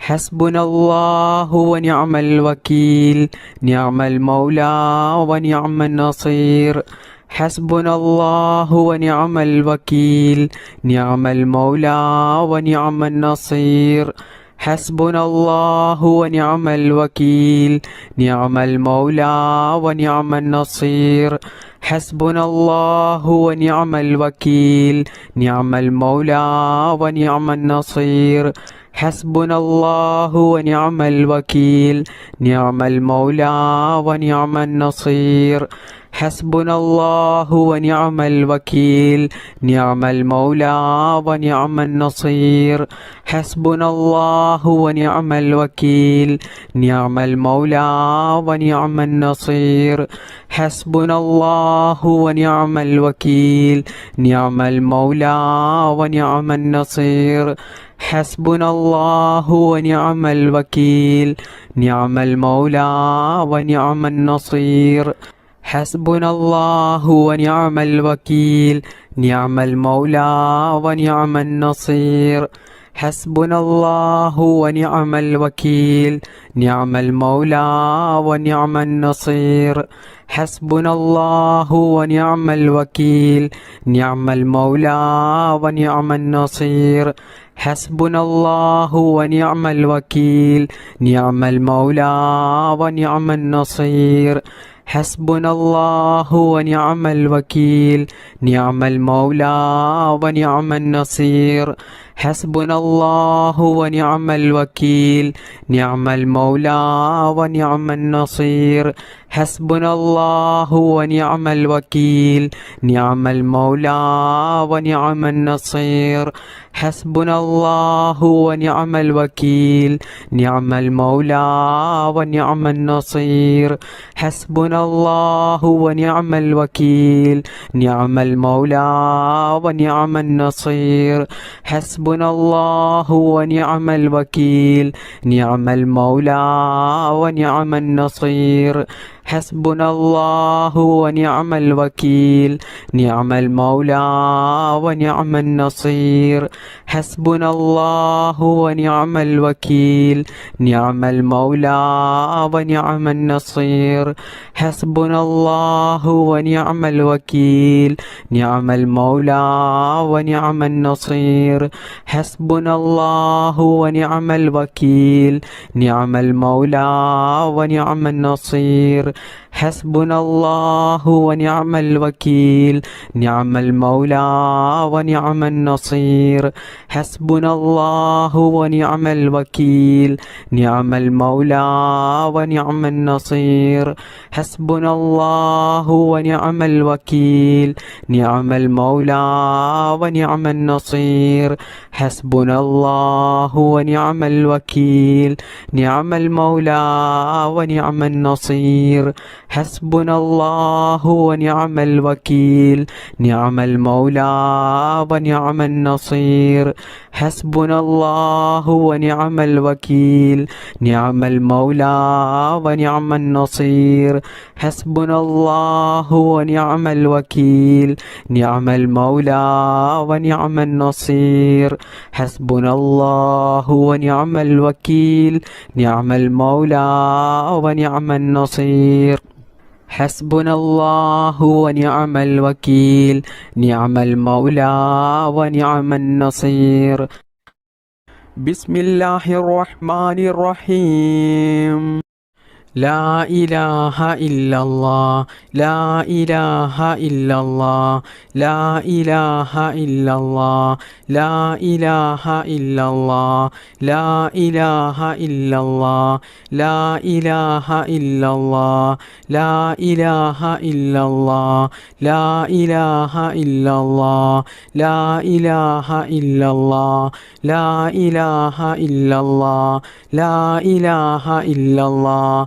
حسبنا الله ونعم الوكيل نعم المولى ونعم النصير حسبنا الله ونعم الوكيل نعم المولى ونعم النصير حسبنا الله ونعم الوكيل نعم المولى ونعم النصير حسبنا الله ونعم الوكيل نعم المولى ونعم النصير حسبنا الله ونعم الوكيل نعم المولى ونعم النصير حسبنا الله ونعم الوكيل نعم المولى ونعم النصير حسبنا الله ونعم الوكيل نعم المولى ونعم النصير حسبنا الله ونعم الوكيل نعم المولى ونعم النصير حسبنا الله ونعم الوكيل نعم المولى ونعم النصير حسبنا الله ونعم الوكيل نعم المولى ونعم النصير حسبنا الله ونعم الوكيل نعم المولى ونعم النصير حسبنا الله ونعم الوكيل نعم المولى ونعم النصير حسبنا الله ونعم الوكيل نعم المولى ونعم النصير حسبنا الله ونعم الوكيل نعم المولى ونعم النصير حسبنا الله ونعم الوكيل نعم المولى ونعم النصير حسبنا الله ونعم الوكيل نعم المولى ونعم النصير حسبنا الله ونعم الوكيل نعم المولى ونعم النصير حسبنا الله ونعم الوكيل نعم المولى ونعم النصير حسبنا الله ونعم الوكيل نعم المولى ونعم النصير حسبنا الله ونعم الوكيل نعم المولى ونعم النصير حسبنا الله ونعم الوكيل نعم المولى ونعم النصير حسبنا الله ونعم الوكيل نعم المولى ونعم النصير حسبنا الله ونعم الوكيل نعم المولى ونعم النصير حسبنا الله ونعم الوكيل نعم المولى ونعم النصير حسبنا الله ونعم الوكيل نعم المولى ونعم النصير حسبنا الله ونعم الوكيل نعم المولى ونعم النصير حسبنا الله ونعم الوكيل نعم المولى ونعم النصير حسبنا الله ونعم الوكيل نعم المولى ونعم النصير حسبنا الله ونعم الوكيل نعم المولى ونعم النصير حسبنا الله ونعم الوكيل نعم المولى ونعم النصير حسبنا الله ونعم الوكيل نعم المولى ونعم النصير حسبنا الله ونعم الوكيل نعم المولى ونعم النصير بسم الله الرحمن الرحيم لا إله إلا الله لا إله إلا الله لا إله إلا الله لا إله إلا الله لا إله إلا الله لا إله إلا الله لا إله إلا الله لا إله إلا الله لا إله إلا الله لا إله إلا الله لا إله إلا الله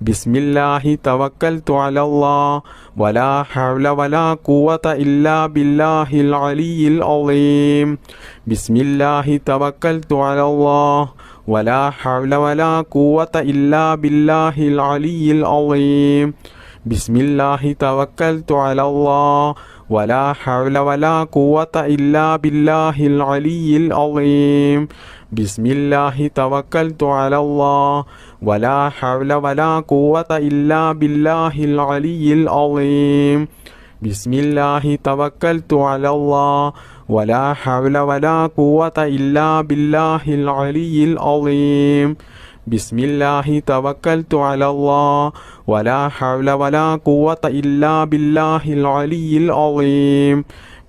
ബിസ്മില്ലാഹി തവക്കൽതു അലല്ലാഹ് വലാ ഹൗല വലാ ഖുവത ഇല്ലാ ബില്ലാഹിൽ അലിയിൽ അളീം. ബിസ്മില്ലാഹി തവക്കൽതു അലല്ലാഹ് വലാ ഹൗല വലാ ഖുവത ഇല്ലാ ബില്ലാഹിൽ അലിയിൽ അളീം. ബിസ്മില്ലാഹി തവക്കൽതു അലല്ലാഹ് വലാ ഹൗല വലാ ഖുവത ഇല്ലാ ബില്ലാഹിൽ അലിയിൽ അളീം. ബിസ്മില്ലാഹി തവക്കൽതു അലല്ലാഹ് വലാ ഹൗല വലാ ഖുവത ഇല്ലാ ബില്ലാഹിൽ അലിയിൽ അളീം. ബിസ്മില്ലാഹി തവക്കൽതു അലല്ലാഹ് വലാ ഹൗല വലാ ഖുവത ഇല്ലാ ബില്ലാഹിൽ അലിയിൽ അളീം. ബിസ്മില്ലാഹി തവക്കൽതു അലല്ലാഹ് വലാ ഹൗല വലാ ഖുവത ഇല്ലാ ബില്ലാഹിൽ അലിയിൽ അളീം.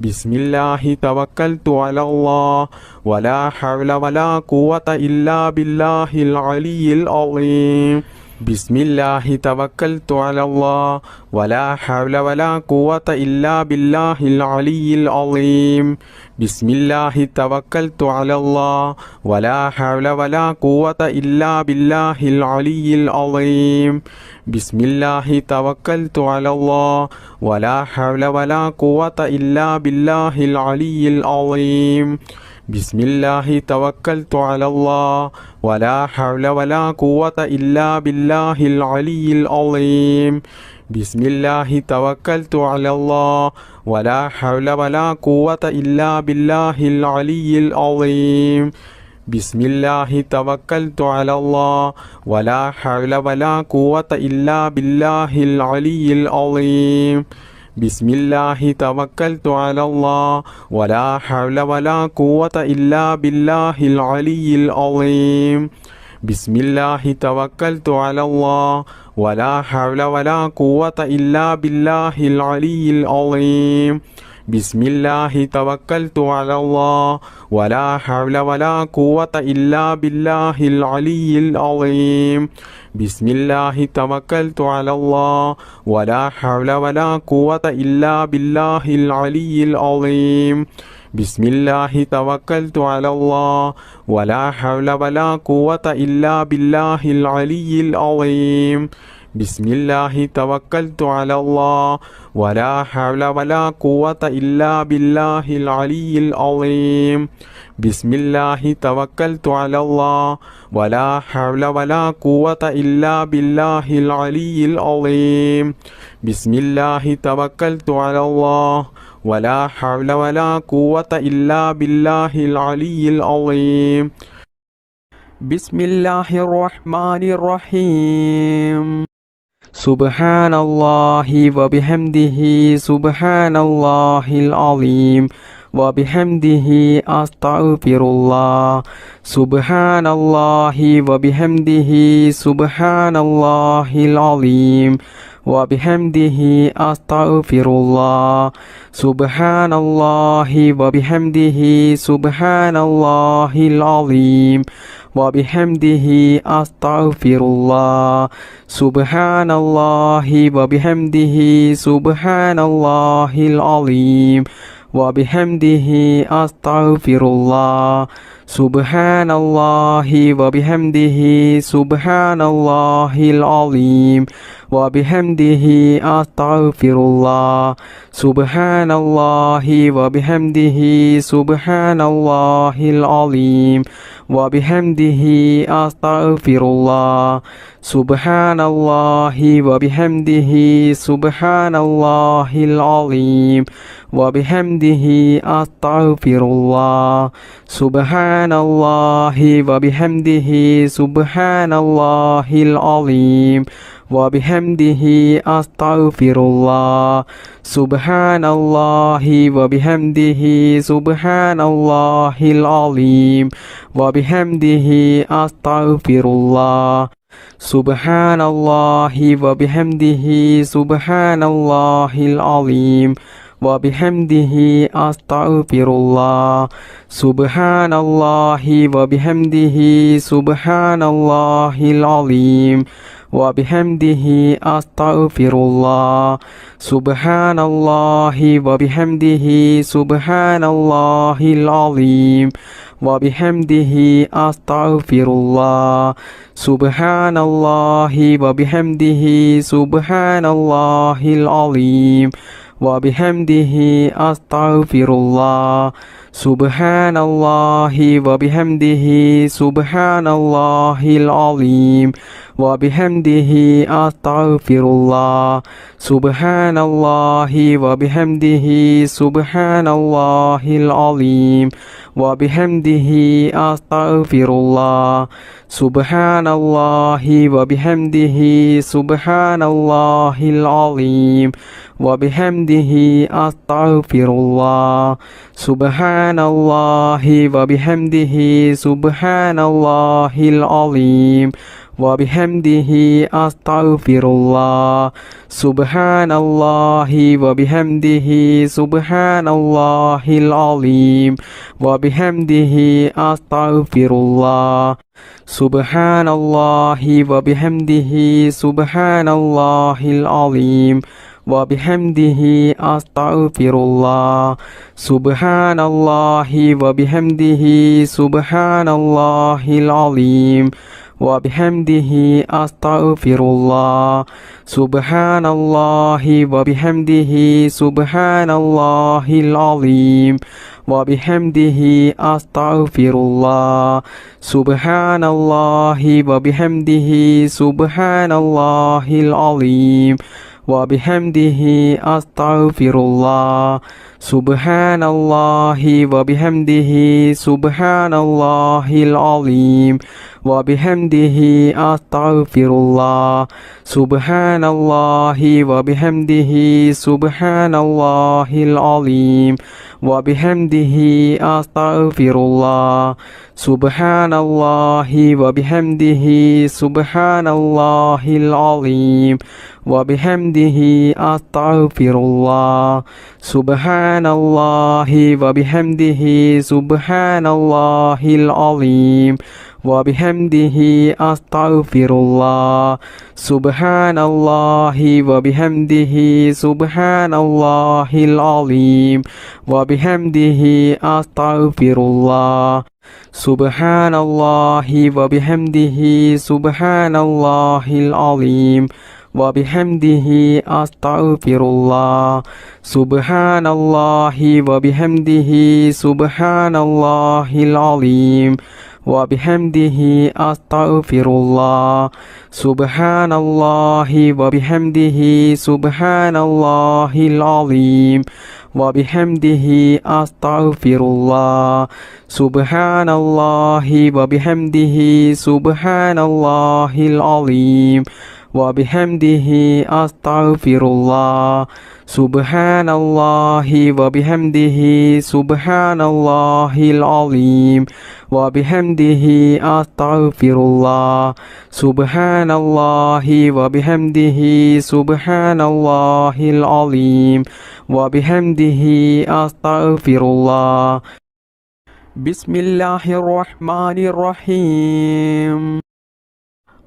ബിസ്മില്ലാഹി തവക്കൽതു അലല്ലാഹ് വലാ ഹൗല വലാ ഖുവത ഇല്ലാ ബില്ലാഹിൽ അലിയിൽ അളീം. ബിസ്മില്ലാഹി തവക്കൽതു അലല്ലാഹ് വലാ ഹൗല വലാ ഖുവത ഇല്ലാ ബില്ലാഹിൽ അലിയിൽ അളീം. ബിസ്മില്ലാഹി തവക്കൽതു അലല്ലാഹ് വലാ ഹൗല വലാ ഖുവത ഇല്ലാ ബില്ലാഹിൽ അലിയിൽ അളീം. ബിസ്മില്ലാഹി തവക്കൽതു അലല്ലാഹ് വലാ ഹൗല വലാ ഖുവത ഇല്ലാ ബില്ലാഹിൽ അലിയിൽ അളീം. ബിസ്മില്ലാഹി തവക്കൽതു അലല്ലാഹ് വലാ ഹൗല വലാ ഖുവത ഇല്ലാ ബില്ലാഹിൽ അലിയിൽ അളീം. ബിസ്മില്ലാഹി തവക്കൽതു അലല്ലാഹ് വലാ ഹൗല വലാ ഖുവത ഇല്ലാ ബില്ലാഹിൽ അലിയിൽ അളീം. ബിസ്മില്ലാഹി തവക്കൽതു അലല്ലാഹ് വലാ ഹൗല വലാ ഖുവത ഇല്ലാ ബില്ലാഹിൽ അലിയിൽ അളീം. ബിസ്മില്ലാഹി തവക്കൽതു അലല്ലാഹ് വലാ ഹൗല വലാ ഖുവത ഇല്ലാ ബില്ലാഹിൽ അലിയിൽ അളീം. ബിസ്മില്ലാഹി തവക്കൽതു അലല്ലാഹ് വലാ ഹൗല വലാ ഖുവത ഇല്ലാ ബില്ലാഹിൽ അലിയിൽ അളീം. ബിസ്മില്ലാഹി തവക്കൽതു അലല്ലാഹ് വലാ ഹൗല വലാ ഖുവത ഇല്ലാ ബില്ലാഹിൽ അലിയിൽ അളീം. ബിസ്മില്ലാഹി തവക്കൽതു അലല്ലാഹ് വലാ ഹൗല വലാ ഖുവത ഇല്ലാ ബില്ലാഹിൽ അലിയിൽ അളീം. ബിസ്മില്ലാഹി തവക്കൽതു അലല്ലാഹ് വലാ ഹൗല വലാ ഖുവത ഇല്ലാ ബില്ലാഹിൽ അലിയിൽ അളീം. ബിസ്മില്ലാഹി തവക്കൽതു അലല്ലാഹ് വലാ ഹൗല വലാ ഖുവത ഇല്ലാ ബില്ലാഹിൽ അലിയിൽ അളീം. ബിസ്മില്ലാഹി തവക്കൽതു അലല്ലാഹ് വലാ ഹൗല വലാ ഖുവത ഇല്ലാ ബില്ലാഹിൽ അലിയിൽ അളീം. ബിസ്മില്ലാഹി തവക്കൽതു അലല്ലാഹ് വലാ ഹൗല വലാ ഖുവത ഇല്ലാ ബില്ലാഹിൽ അലിയിൽ അളീം. ബിസ്മില്ലാഹിർ റഹ്മാനിർ റഹീം. സുബ്ഹാനല്ലാഹി വബിഹംദിഹി സുബ്ഹാനല്ലാഹിൽ അലീം വബിഹംദിഹി അസ്തഗ്ഫിറുല്ലാഹ്. സുബ്ഹാനല്ലാഹി വബിഹംദിഹി സുബ്ഹാനല്ലാഹിൽ അലീം വബിഹംദിഹി അസ്തഗ്ഫിറുല്ലാഹ്. സുബ്ഹാനല്ലാഹി വബിഹംദിഹി സുബ്ഹാനല്ലാഹിൽ അലീം വബിഹംദിഹി അസ്തഗ്ഫിറുല്ലാഹ്. സുബ്ഹാനല്ലാഹി വബിഹംദിഹി സുബ്ഹാനല്ലാഹിൽ അലീം വബിഹംദിഹി അസ്തഗ്ഫിറുല്ലാഹ്. സുബ്ഹാനല്ലാഹി വബിഹംദിഹി സുബ്ഹാനല്ലാഹിൽ അലീം വബിഹംദിഹി അസ്തഗ്ഫിറുല്ലാഹ്. സുബ്ഹാനല്ലാഹി വബിഹംദിഹി സുബ്ഹാനല്ലാഹിൽ അലീം വബിഹംദിഹി അസ്തഗ്ഫിറുല്ലാഹ്. സുബ്ഹാനല്ലാഹി വബിഹംദിഹി സുബ്ഹാനല്ലാഹിൽ അലീം വബിഹംദിഹി അസ്തഗ്ഫിറുല്ലാഹ്. സുബ്ഹാനല്ലാഹി വബിഹംദിഹി സുബ്ഹാനല്ലാഹിൽ അലീം വബിഹംദിഹി അസ്തഗ്ഫിറുല്ലാഹ്. സുബ്ഹാനല്ലാഹി വബിഹംദിഹി സുബ്ഹാനല്ലാഹിൽ അലീം വബിഹംദിഹി അസ്തഗ്ഫിറുല്ലാഹ്. സുബ്ഹാനല്ലാഹി വബിഹംദിഹി സുബ്ഹാനല്ലാഹിൽ അലീം വബിഹംദിഹി അസ്തഗ്ഫിറുല്ലാഹ്. സുബ്ഹാനല്ലാഹി വബിഹംദിഹി സുബ്ഹാനല്ലാഹിൽ അലീം വബിഹംദിഹി അസ്തഗ്ഫിറുല്ലാഹ്. സുബ്ഹാനല്ലാഹി വബിഹംദിഹി സുബ്ഹാനല്ലാഹിൽ അലീം وبحمده أستغفر الله سبحان الله وبحمده سبحان الله العظيم وبحمده أستغفر الله سبحان الله وبحمده سبحان الله العظيم وبحمده أستغفر الله سبحان الله وبحمده سبحان الله العظيم وبحمده أستغفر الله سبحان الله وبحمده سبحان الله العظيم وبحمده أستغفر الله سبحان الله وبحمده سبحان الله العظيم وبحمده أستغفر الله سبحان الله وبحمده سبحان الله العظيم وبحمده أستغفر الله سبحان الله وبحمده سبحان الله العظيم وبحمده أستغفر الله سبحان الله وبحمده سبحان الله العظيم وبحمده أستغفر الله سبحان الله وبحمده سبحان الله العظيم وبحمده أستغفر الله سبحان الله وبحمده سبحان الله العظيم وبحمده أستغفر الله سبحان الله وبحمده سبحان الله العظيم وبحمده أستغفر الله سبحان الله وبحمده سبحان الله العظيم وبحمده أستغفر الله سبحان الله وبحمده سبحان الله العظيم وبحمده أستغفر الله سبحان الله وبحمده سبحان الله العظيم وبحمده أستغفر الله سبحان الله وبحمده سبحان الله العظيم وبحمده أستغفر الله سبحان الله وبحمده سبحان الله العظيم وبحمده أستغفر الله سبحان الله وبحمده سبحان الله العظيم وبحمده أستغفر الله سبحان الله وبحمده سبحان الله العظيم وبحمده أستغفر الله سبحان الله وبحمده سبحان الله العظيم وبحمده أستغفر الله سبحان الله وبحمده سبحان الله العظيم وبحمده أستغفر الله سبحان الله وبحمده سبحان الله العظيم وبحمده أستغفر الله بسم الله الرحمن الرحيم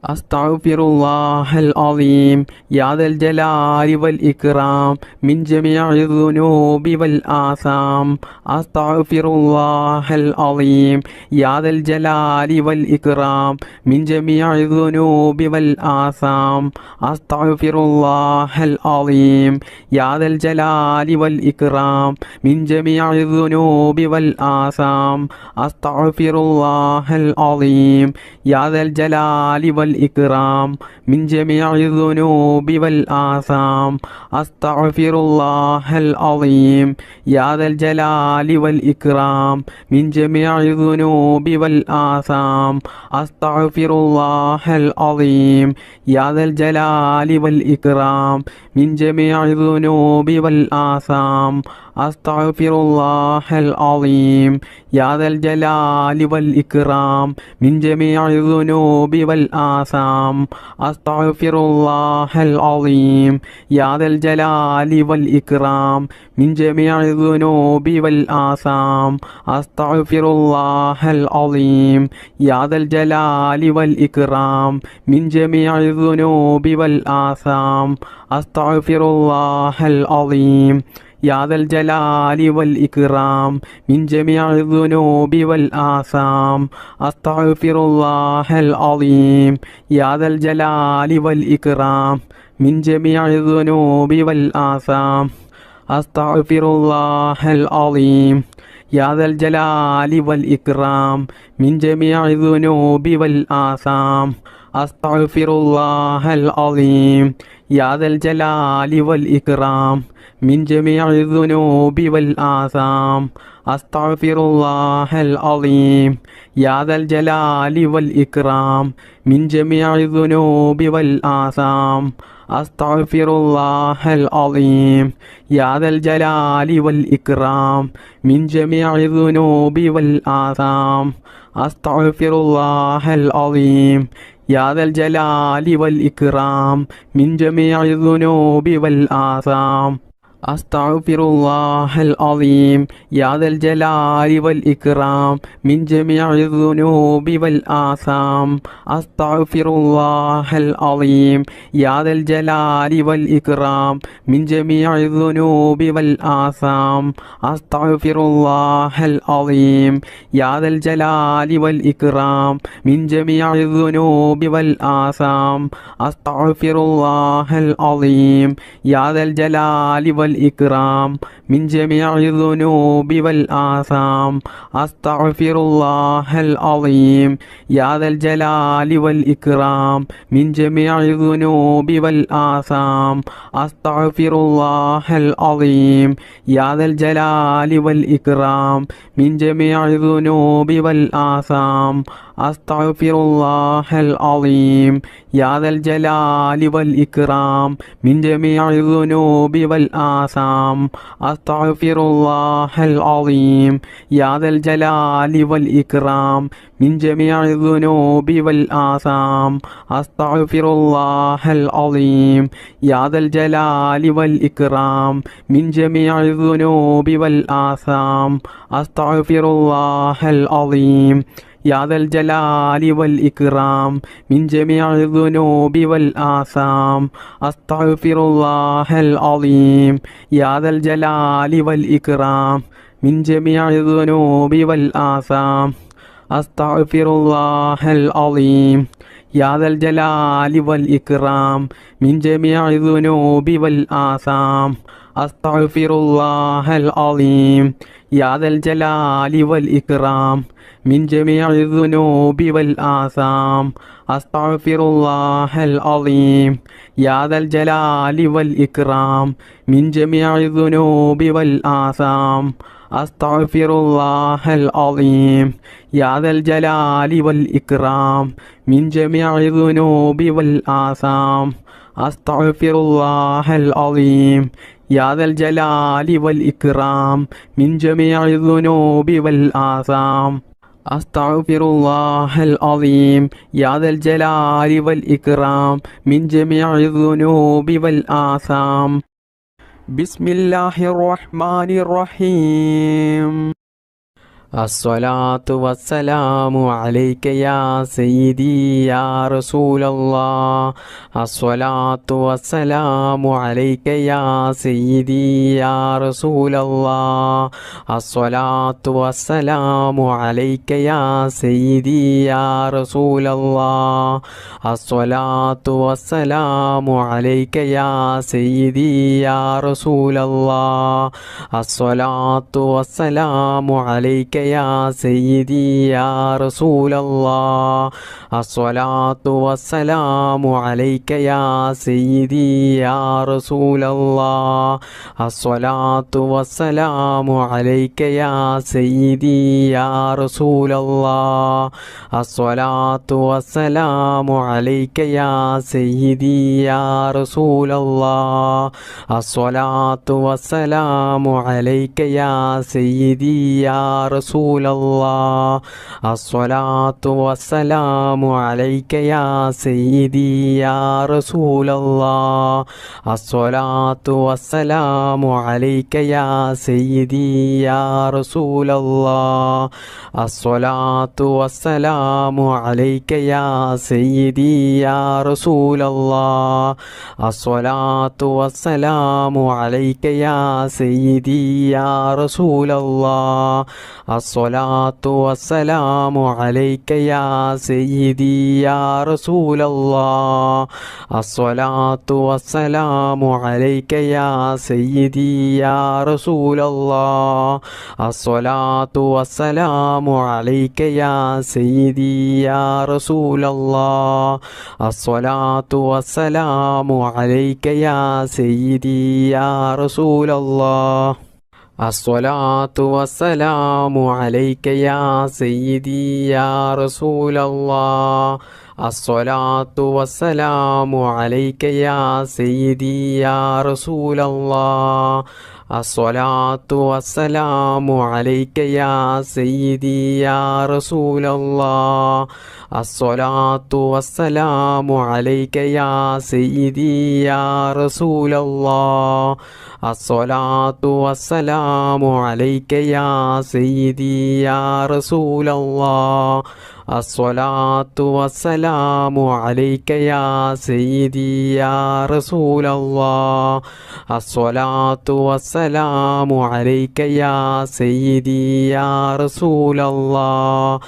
أستغفر الله العظيم يا ذا الجلال والإكرام من جميع الذنوب والآثام أستغفر الله العظيم يا ذا الجلال والإكرام من جميع الذنوب والآثام أستغفر الله العظيم يا ذا الجلال والإكرام من جميع الذنوب والآثام أستغفر الله العظيم يا ذا الجلال والإكرام من جميع الذنوب والآثام أستغفر الله العظيم يا ذا الجلال والإكرام من جميع الذنوب والآثام أستغفر الله العظيم يا ذا الجلال والإكرام من جميع الذنوب والآثام أستغفر الله العظيم يا ذا الجلال والإكرام من جميع الذنوب والآثام أستغفر الله العظيم يا ذا الجلال والإكرام من جميع الذنوب والآثام أستغفر الله العظيم يا ذا الجلال والإكرام من جميع الذنوب والآثام أستغفر الله العظيم يا ذا الجلال والإكرام من جميع الذنوب والآثام أستغفر الله العظيم يا ذا الجلال والإكرام من جميع الذنوب والآثام أستغفر الله العظيم يا ذا الجلال والإكرام من جميع الذنوب والآثام أستغفر الله العظيم يا ذا الجلال والإكرام من جميع الذنوب والآثام أستغفر الله العظيم يا ذا الجلال والإكرام من جميع الذنوب والآثام أستغفر الله العظيم يا ذا الجلال والإكرام من جميع الذنوب والآثام أستغفر الله العظيم يا ذا الجلال والإكرام من جميع الذنوب والآثام أستغفر الله العظيم يا ذا الجلال والإكرام من جميع الذنوب والآثام أستغفر الله العظيم يا ذا الجلال والإكرام من جميع الذنوب والآثام أستغفر الله العظيم يا ذا الجلال والإكرام من جميع الذنوب والآثام أستغفر الله العظيم يا ذا الجلال والإكرام من جميع الذنوب والآثام أستغفر الله العظيم يا ذا الجلال والإكرام من جميع الذنوب والآثام أستغفر الله العظيم يا ذا الجلال والإكرام من جميع الذنوب والآثام أستغفر الله العظيم يا ذا الجلال والإكرام من جميع الذنوب والآثام أستغفر الله العظيم يا ذا الجلال والإكرام من جميع الذنوب والآثام أستغفر الله العظيم يا ذا الجلال والإكرام من جميع الذنوب والآثام أستغفر الله العظيم يا ذا الجلال والإكرام من جميع الذنوب والآثام أستغفر الله العظيم يا ذا الجلال والإكرام من جميع الذنوب والآثام أستغفر الله العظيم يا ذا الجلال والإكرام من جميع الذنوب والآثام أستغفر الله العظيم يا ذا الجلال والإكرام من جميع الذنوب والآثام أستغفر الله العظيم يا ذا الجلال والإكرام من جميع الذنوب والآثام أستغفر الله العظيم يا ذا الجلال والإكرام من جميع الذنوب والآثام أستغفر الله العظيم يا ذا الجلال والإكرام من جميع الذنوب والآثام أستغفر الله العظيم يا ذا الجلال والإكرام من جميع الذنوب والآثام بسم الله الرحمن الرحيم الصلاة والسلام عليك يا سيدي يا رسول الله الصلاة والسلام عليك يا سيدي يا رسول الله الصلاة والسلام عليك يا سيدي يا رسول الله الصلاة والسلام عليك يا سيدي يا رسول الله الصلاة والسلام عليك يا سيدي يا رسول الله الصلاة والسلام عليك يا سيدي يا رسول الله الصلاة والسلام عليك يا سيدي يا رسول الله الصلاة والسلام عليك يا سيدي يا رسول الله الصلاة والسلام عليك يا سيدي يا رسول رسول الله الصلاة والسلام عليك يا سيدي يا رسول الله الصلاة والسلام عليك يا سيدي يا رسول الله الصلاة والسلام عليك يا سيدي يا رسول الله الصلاة والسلام عليك يا سيدي يا رسول الله الصلاة والسلام عليك يا سيدي يا رسول الله الصلاة والسلام عليك يا سيدي يا رسول الله الصلاة والسلام عليك يا سيدي يا رسول الله الصلاة والسلام عليك يا سيدي يا رسول الله الصلاة والسلام عليك يا سيدي يا رسول الله الصلاة والسلام عليك يا سيدي يا رسول الله الصلاة والسلام عليك يا سيدي يا رسول الله الصلاة والسلام عليك يا سيدي يا رسول الله الصلاة والسلام عليك يا سيدي يا رسول الله الصلاة والسلام عليك يا سيدي يا رسول الله الصلاة والسلام عليك يا سيدي يا رسول الله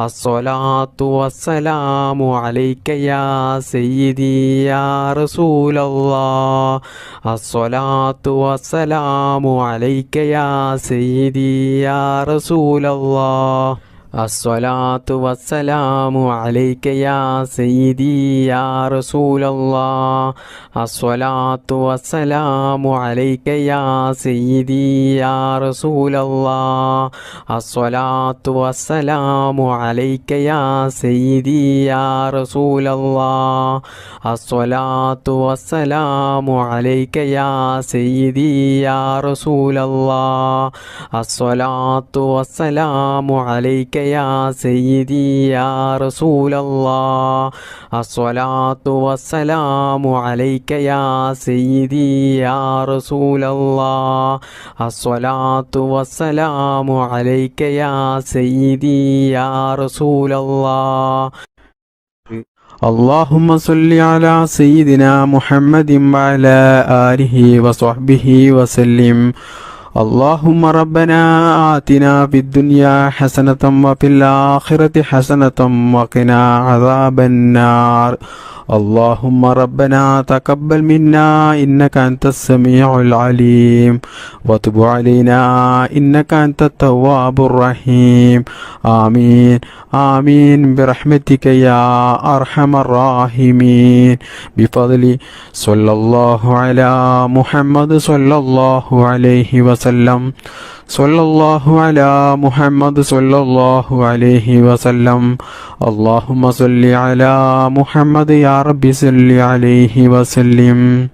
الصلاة والسلام عليك يا سيدي يا رسول الله الصلاة والسلام عليك يا سيدي يا رسول الله الصلاة والسلام عليك يا سيدي يا رسول الله الصلاة والسلام عليك يا سيدي يا رسول الله الصلاة والسلام عليك يا سيدي يا رسول الله الصلاة والسلام عليك يا سيدي يا رسول الله الصلاة والسلام عليك يا سيدي يا رسول الله الصلاة والسلام عليك يا سيدي يا رسول الله الصلاة والسلام عليك يا سيدي يا رسول الله اللهم صل على سيدنا محمد وعلى آله وصحبه وسلم اللهم ربنا آتنا في الدنيا حسنة وفي الآخرة حسنة وقنا عذاب النار اللهم ربنا تقبل منا إنك أنت السميع العليم وتب علينا إنك أنت التواب الرحيم آمين آمين برحمتك يا أرحم الراحمين بفضل صلى الله على محمد صلى الله عليه وسلم صلى الله على محمد صلى الله عليه وسلم اللهم صل على محمد يا رب صل عليه وسلم